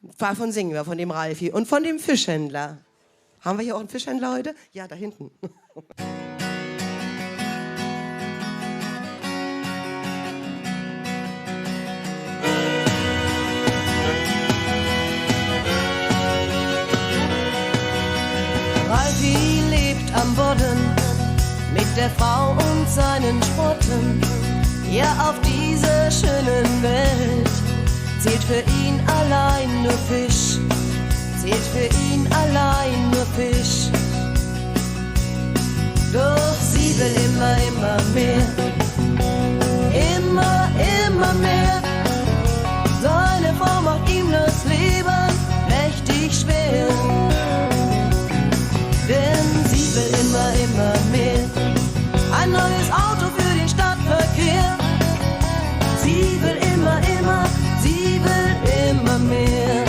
Davon singen wir, von dem Ralfi und von dem Fischhändler. Haben wir hier auch einen Fischhändler heute? Ja, da hinten. Ralfi lebt am Bodden mit der Frau und seinen Sprotten. Ja, auf dieser schönen Welt zählt für ihn allein nur Fisch, zählt für ihn allein nur Fisch. Doch sie will immer, immer mehr, immer, immer mehr. Seine Frau macht ihm das Leben mächtig schwer, denn sie will immer, immer mehr. Ein neues Auto für den Stadtverkehr. Sie will immer, immer, sie will immer mehr.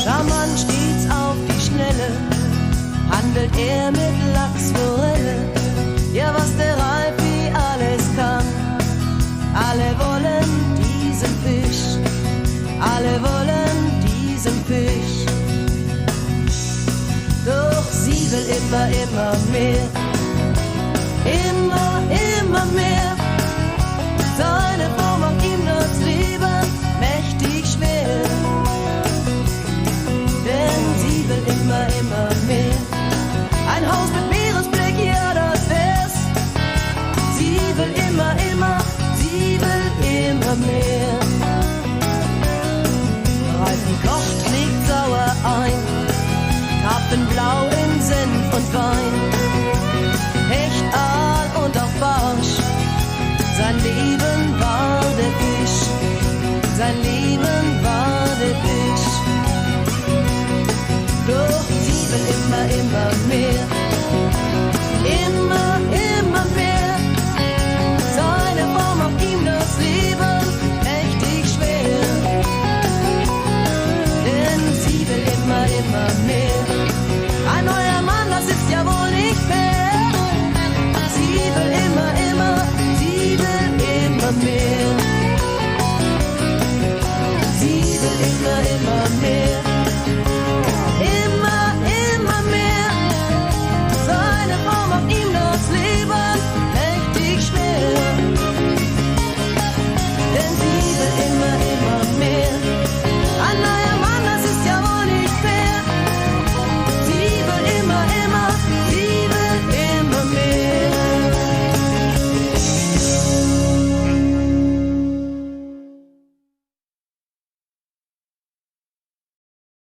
Charmant stets auf die Schnelle, handelt er mit Lachsforelle. Ja, was der Ralfi alles kann. Alle wollen diesen Fisch, alle wollen diesen Fisch. Doch sie will immer, immer mehr, immer, immer mehr. Seine Frau macht ihm das Leben mächtig schwer, denn sie will immer, immer mehr. Ein Haus mit Meeresblick, ja, das wär's. Sie will immer, immer, sie will immer mehr. Ralfi kocht, legt sauer ein, Karpfenblau in Senf und Wein, Hecht, Aal und auch Barsch. Sein Leben war der Fisch, sein Leben war der Fisch. Doch sie will immer, immer mehr.